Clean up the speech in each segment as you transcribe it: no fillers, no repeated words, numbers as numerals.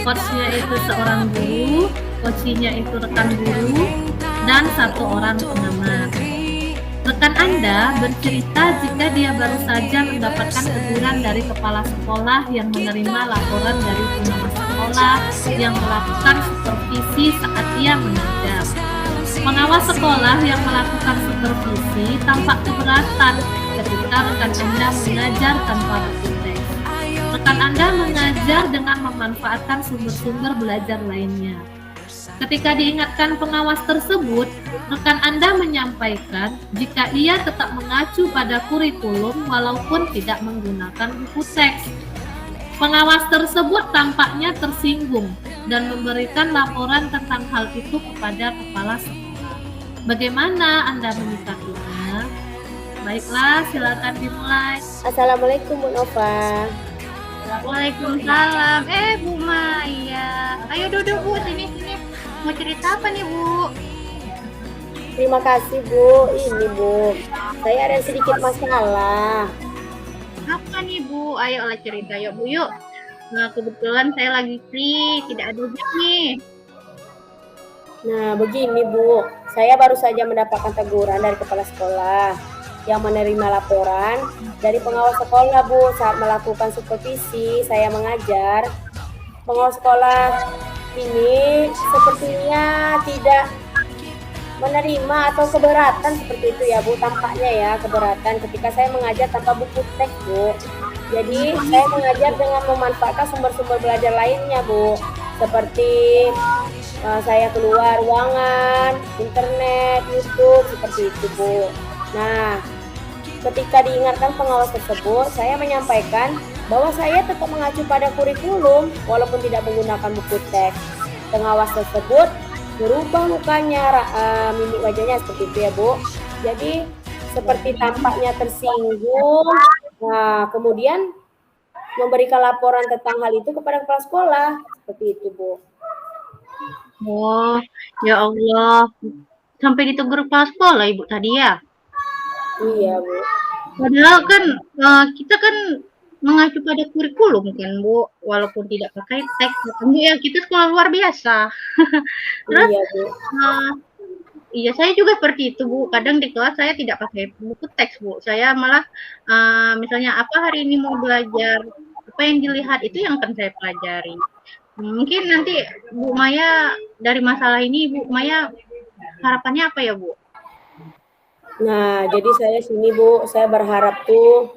coachnya itu seorang guru, coachnya itu rekan guru, dan satu orang pengamat. Rekan Anda bercerita jika dia baru saja mendapatkan teguran dari kepala sekolah yang menerima laporan dari pengawas sekolah yang melakukan supervisi saat ia mengajar. Pengawas sekolah yang melakukan supervisi tampak keberatan ketika rekan Anda mengajar tanpa buku teks. Rekan Anda mengajar dengan memanfaatkan sumber-sumber belajar lainnya. Ketika diingatkan pengawas tersebut, rekan Anda menyampaikan jika ia tetap mengacu pada kurikulum walaupun tidak menggunakan buku teks. Pengawas tersebut tampaknya tersinggung dan memberikan laporan tentang hal itu kepada kepala sekolah. Bagaimana Anda menyikapinya? Baiklah, silakan dimulai. Assalamualaikum Bu Nova. Waalaikumsalam. Bu Maya. Ayo duduk Bu, sini. Mau cerita apa nih Bu? Terima kasih Bu. Ini Bu, saya ada sedikit masalah. Apa nih Bu? Ayo lah cerita yuk Bu yuk. Nah, kebetulan saya lagi free, tidak ada jam nih. Nah begini Bu, saya baru saja mendapatkan teguran dari kepala sekolah yang menerima laporan dari pengawas sekolah Bu saat melakukan supervisi saya mengajar. Pengawas sekolah ini sepertinya tidak menerima atau keberatan seperti itu ya Bu, tampaknya ya keberatan ketika saya mengajar tanpa buku teks Bu. Jadi saya mengajar dengan memanfaatkan sumber-sumber belajar lainnya Bu, seperti saya keluar ruangan, internet, YouTube, seperti itu Bu. Nah, ketika diingatkan pengawas tersebut, saya menyampaikan bahwa saya tetap mengacu pada kurikulum walaupun tidak menggunakan buku teks. Pengawas tersebut berubah mukanya, mimik wajahnya seperti itu ya Bu. Jadi seperti tampaknya tersinggung. Nah, kemudian memberikan laporan tentang hal itu kepada kepala sekolah. Seperti itu Bu. Oh, ya Allah. Sampai ditegur kepala sekolah Ibu tadi ya? Iya Bu. Padahal kan kita kan mengacu pada kurikulum kan Bu, walaupun tidak pakai teks kan Bu ya, kita sekolah luar biasa. Terus Iya Bu. iya saya juga seperti itu Bu, kadang di kelas saya tidak pakai buku teks Bu, saya malah misalnya apa hari ini mau belajar, apa yang dilihat itu yang akan saya pelajari. Mungkin nanti Bu Maya dari masalah ini Bu Maya harapannya apa ya Bu? Nah, jadi saya sini Bu, saya berharap tuh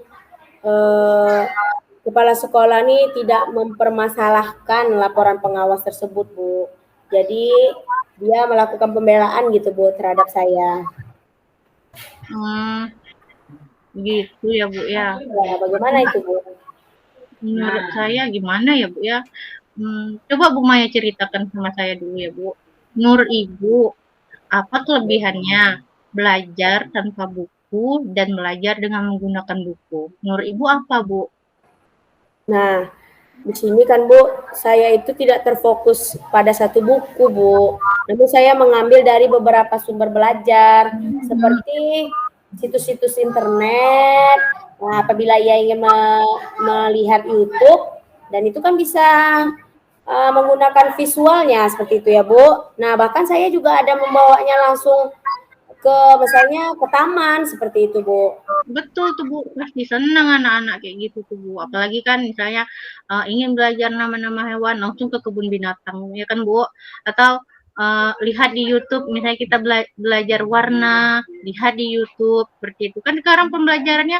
kepala sekolah nih tidak mempermasalahkan laporan pengawas tersebut Bu. Jadi dia melakukan pembelaan gitu Bu terhadap saya. Gitu ya Bu ya. Ya, bagaimana itu Bu? Menurut saya gimana ya Bu ya? Coba Bu Maya ceritakan sama saya dulu ya Bu. Menurut Ibu, apa kelebihannya belajar tanpa buku dan belajar dengan menggunakan buku? Menurut Ibu apa Bu? Nah, di sini kan Bu, saya itu tidak terfokus pada satu buku Bu. Namun saya mengambil dari beberapa sumber belajar seperti situs-situs internet. Nah, apabila ia ingin melihat YouTube, dan itu kan bisa menggunakan visualnya seperti itu ya Bu. Nah, bahkan saya juga ada membawanya langsung ke misalnya ke taman seperti itu Bu. Betul tuh Bu, pasti senang anak-anak kayak gitu tuh Bu. Apalagi kan misalnya ingin belajar nama-nama hewan langsung ke kebun binatang ya kan Bu. Atau lihat di YouTube misalnya kita belajar warna, lihat di YouTube seperti itu. Kan sekarang pembelajarannya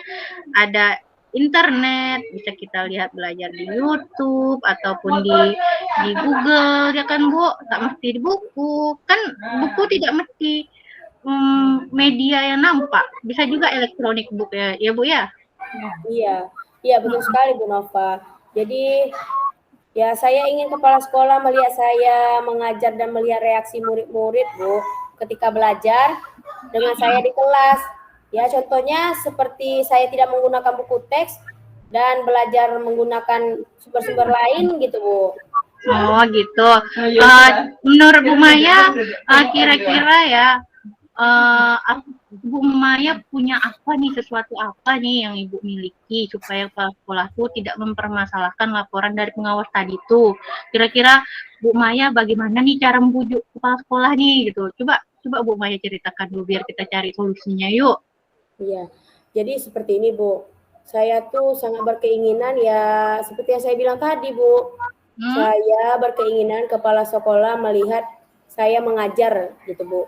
ada internet, bisa kita lihat belajar di YouTube ataupun di Google ya kan Bu, tak mesti di buku. Kan buku tidak mesti media yang nampak, bisa juga elektronik book ya Bu ya. Iya betul sekali Bu Nova. Jadi ya saya ingin kepala sekolah melihat saya mengajar dan melihat reaksi murid-murid Bu ketika belajar dengan saya di kelas. Ya contohnya seperti saya tidak menggunakan buku teks dan belajar menggunakan sumber-sumber lain gitu Bu. Oh gitu. Menurut Bu Maya kira-kira ya Bu Maya punya apa nih, sesuatu apa nih yang Ibu miliki supaya kepala sekolah tuh tidak mempermasalahkan laporan dari pengawas tadi tuh. Kira-kira Bu Maya bagaimana nih cara membujuk kepala sekolah nih gitu. Coba coba Bu Maya ceritakan dulu biar kita cari solusinya yuk. Iya. Jadi seperti ini, Bu. Saya tuh sangat berkeinginan ya seperti yang saya bilang tadi, Bu. Hmm? Saya berkeinginan kepala sekolah melihat saya mengajar gitu, Bu.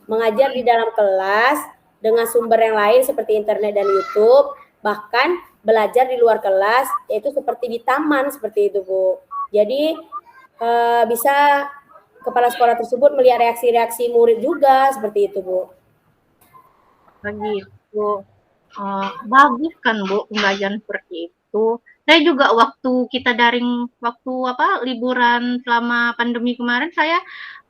Mengajar di dalam kelas dengan sumber yang lain seperti internet dan YouTube, bahkan belajar di luar kelas yaitu seperti di taman seperti itu, Bu. Jadi bisa kepala sekolah tersebut melihat reaksi-reaksi murid juga seperti itu, Bu. Begitu. Bagus kan Bu pembelajaran seperti itu. Saya juga waktu kita daring waktu liburan selama pandemi kemarin saya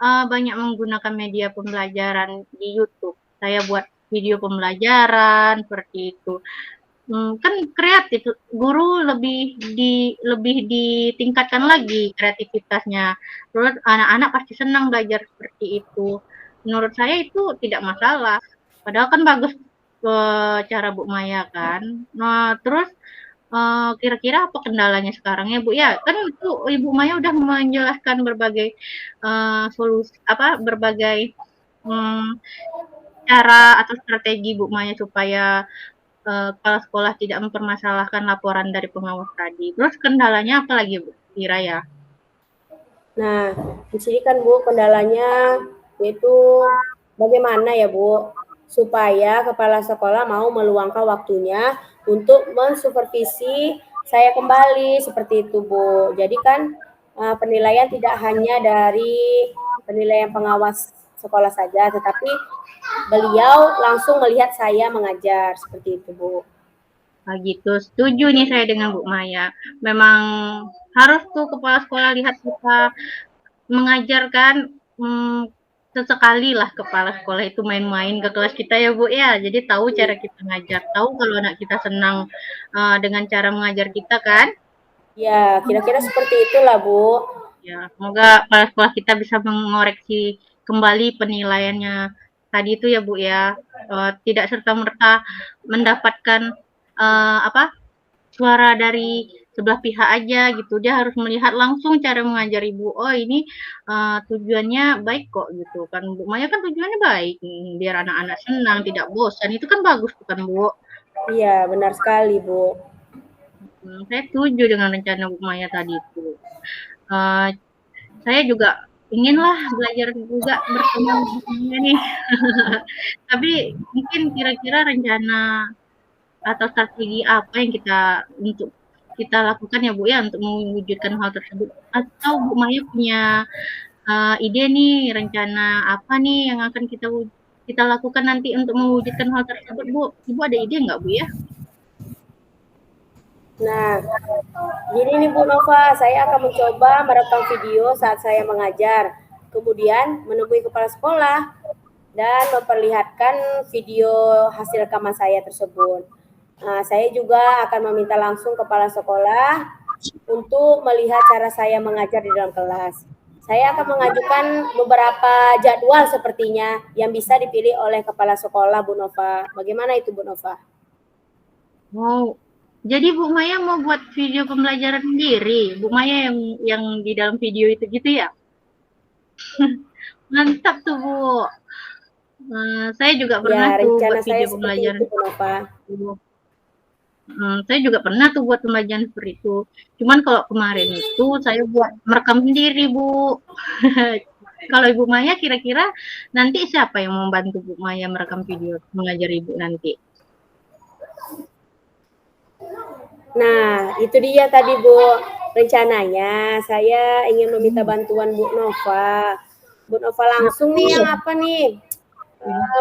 banyak menggunakan media pembelajaran di YouTube. Saya buat video pembelajaran seperti itu. Kan kreatif, guru lebih ditingkatkan lagi kreativitasnya. Terus anak-anak pasti senang belajar seperti itu. Menurut saya itu tidak masalah. Padahal kan bagus cara Bu Maya kan. Nah, terus kira-kira apa kendalanya sekarang ya Bu ya? Kan itu Ibu Maya udah menjelaskan berbagai solusi berbagai cara atau strategi Bu Maya supaya kepala sekolah tidak mempermasalahkan laporan dari pengawas tadi. Terus kendalanya apa lagi Bu? Kira ya? Nah, di sini kan Bu kendalanya yaitu bagaimana ya Bu supaya kepala sekolah mau meluangkan waktunya untuk mensupervisi saya kembali seperti itu Bu. Jadi kan penilaian tidak hanya dari penilaian pengawas sekolah saja, tetapi beliau langsung melihat saya mengajar seperti itu Bu. Nah, gitu. Setuju nih saya dengan Bu Maya. Memang harus tuh kepala sekolah lihat kita mengajarkan sesekali lah kepala sekolah itu main-main ke kelas kita ya Bu ya. Jadi tahu cara kita ngajar, tahu kalau anak kita senang dengan cara mengajar kita kan. Ya, kira-kira seperti itulah Bu. Ya, semoga kepala sekolah kita bisa mengoreksi kembali penilaiannya tadi itu ya Bu ya. Tidak serta-merta mendapatkan suara dari sebelah pihak aja gitu. Dia harus melihat langsung cara mengajar Ibu. Oh, ini tujuannya baik kok gitu kan. Bu Maya kan tujuannya baik, biar anak-anak senang, tidak bosan. Itu kan bagus bukan Bu? Iya, benar sekali Bu. Saya setuju dengan rencana Bu Maya tadi itu. Saya juga inginlah belajar juga bersama Bu Maya nih. Tapi mungkin kira-kira rencana atau strategi apa yang kita lakukan ya Bu ya untuk mewujudkan hal tersebut? Atau Bu Maya punya ide nih, rencana apa nih yang akan kita lakukan nanti untuk mewujudkan hal tersebut Bu? Ibu ada ide nggak Bu ya? Nah, gini nih Bu Nova, saya akan mencoba merekam video saat saya mengajar, kemudian menemui kepala sekolah dan memperlihatkan video hasil rekaman saya tersebut. Nah, saya juga akan meminta langsung kepala sekolah untuk melihat cara saya mengajar di dalam kelas. Saya akan mengajukan beberapa jadwal sepertinya yang bisa dipilih oleh kepala sekolah Bu Nova. Bagaimana itu Bu Nova? Wow. Jadi Bu Maya mau buat video pembelajaran sendiri. Bu Maya yang di dalam video itu gitu ya? Mantap tuh Bu. Saya juga pernah Ya, tuh rencana buat saya video seperti pembelajaran itu Bu Nova. Saya juga pernah tuh buat pembelajaran seperti itu. Cuman kalau kemarin itu saya buat merekam sendiri Bu. Kalau Ibu Maya kira-kira nanti siapa yang membantu Bu Maya merekam video mengajar Ibu nanti? Nah, itu dia tadi Bu. Rencananya saya ingin meminta bantuan Bu Nova. Bu Nova langsung nih yang apa nih?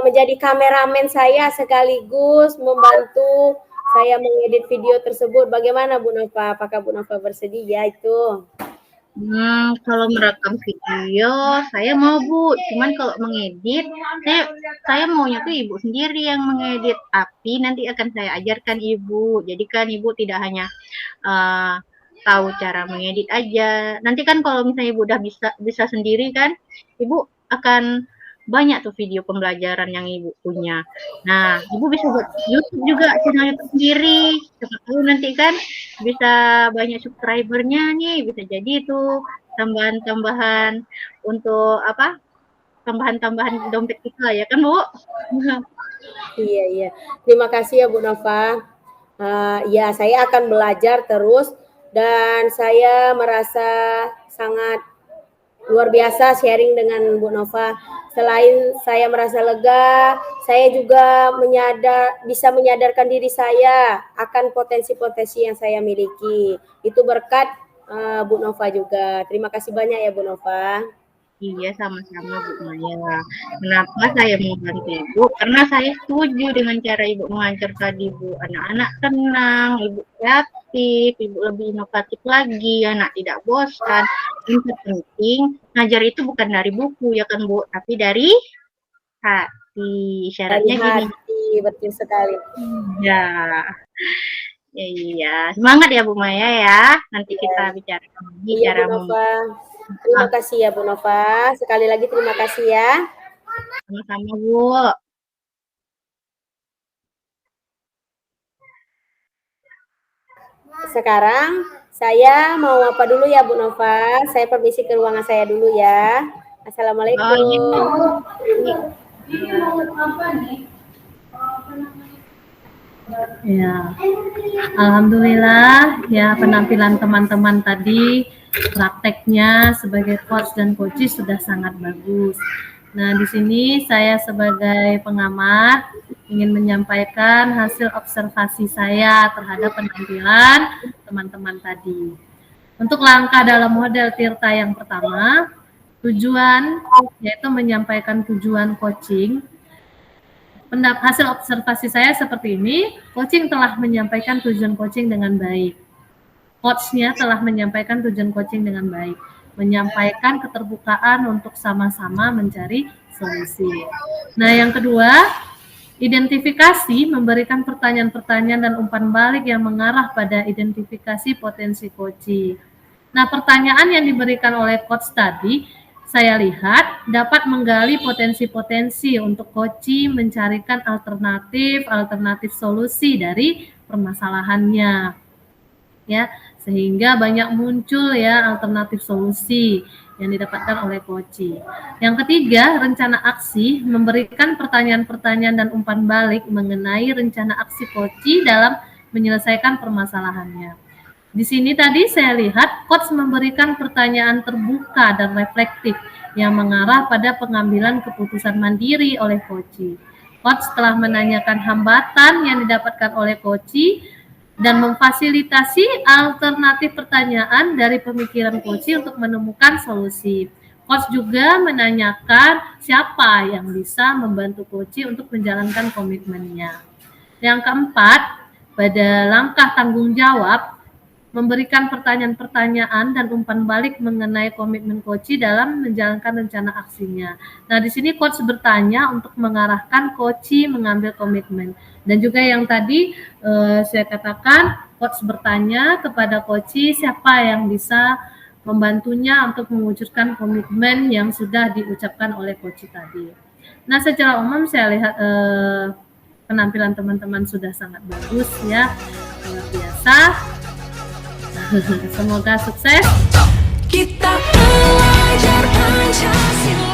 Menjadi kameramen saya sekaligus membantu saya mengedit video tersebut. Bagaimana Bu Nova? Apakah Bu Nova bersedia itu? Kalau merekam video saya mau Bu, cuman kalau mengedit saya maunya tuh Ibu sendiri yang mengedit, tapi nanti akan saya ajarkan Ibu. Jadi kan Ibu tidak hanya tahu cara mengedit aja. Nanti kan kalau misalnya Ibu udah bisa sendiri kan, Ibu akan banyak tuh video pembelajaran yang Ibu punya. Nah, Ibu bisa buat YouTube juga, channel YouTube sendiri. Siapa tahu nanti kan bisa banyak subscribernya nih, bisa jadi itu tambahan-tambahan untuk apa? Tambahan-tambahan dompet kita ya kan, Bu? Iya, iya. Terima kasih ya Bu Nova. Ya, saya akan belajar terus dan saya merasa sangat luar biasa sharing dengan Bu Nova. Selain saya merasa lega, saya juga bisa menyadarkan diri saya akan potensi-potensi yang saya miliki. Itu berkat Bu Nova juga. Terima kasih banyak ya Bu Nova. Iya, sama-sama Bu Maya. Kenapa saya mau bantu Ibu? Karena saya setuju dengan cara Ibu mengajar tadi, Bu. Anak-anak tenang, Ibu kreatif, Ibu lebih inovatif lagi, anak tidak bosan. Yang terpenting, ngajar itu bukan dari buku, ya kan, Bu? Tapi dari hati. Syaratnya Dari gini. hati, betul sekali. Ya. Iya, semangat ya Bu Maya ya. Nanti kita bicara lagi Iya cara Bu Nova. Terima kasih ya Bu Nova. Sekali lagi terima kasih ya. sama-sama Bu. Sekarang saya mau apa dulu ya Bu Nova? Saya permisi ke ruangan saya dulu ya. Assalamualaikum. Ya, alhamdulillah ya penampilan teman-teman tadi prakteknya sebagai coach dan coaches sudah sangat bagus. Nah, di sini saya sebagai pengamat ingin menyampaikan hasil observasi saya terhadap penampilan teman-teman tadi. Untuk langkah dalam model Tirta yang pertama, tujuan yaitu menyampaikan tujuan coaching. Hasil observasi saya seperti ini, coaching telah menyampaikan tujuan coaching dengan baik. Coachnya telah menyampaikan tujuan coaching dengan baik, menyampaikan keterbukaan untuk sama-sama mencari solusi. Nah, yang kedua, identifikasi memberikan pertanyaan-pertanyaan dan umpan balik yang mengarah pada identifikasi potensi coaching. Nah, pertanyaan yang diberikan oleh coach tadi saya lihat dapat menggali potensi-potensi untuk coaching mencarikan alternatif solusi dari permasalahannya. Ya, sehingga banyak muncul ya alternatif solusi yang didapatkan oleh coaching. Yang ketiga, rencana aksi memberikan pertanyaan-pertanyaan dan umpan balik mengenai rencana aksi coaching dalam menyelesaikan permasalahannya. Di sini tadi saya lihat coach memberikan pertanyaan terbuka dan reflektif yang mengarah pada pengambilan keputusan mandiri oleh coach. Coach telah menanyakan hambatan yang didapatkan oleh coach dan memfasilitasi alternatif pertanyaan dari pemikiran coach untuk menemukan solusi. Coach juga menanyakan siapa yang bisa membantu coach untuk menjalankan komitmennya. Yang keempat, pada langkah tanggung jawab, memberikan pertanyaan-pertanyaan dan umpan balik mengenai komitmen coach dalam menjalankan rencana aksinya. Nah, di sini coach bertanya untuk mengarahkan coach mengambil komitmen. Dan juga yang tadi saya katakan, coach bertanya kepada coach siapa yang bisa membantunya untuk mewujudkan komitmen yang sudah diucapkan oleh coach tadi. Nah, secara umum saya lihat penampilan teman-teman sudah sangat bagus ya, luar biasa. Semoga sukses. Kita belajar Pancasila.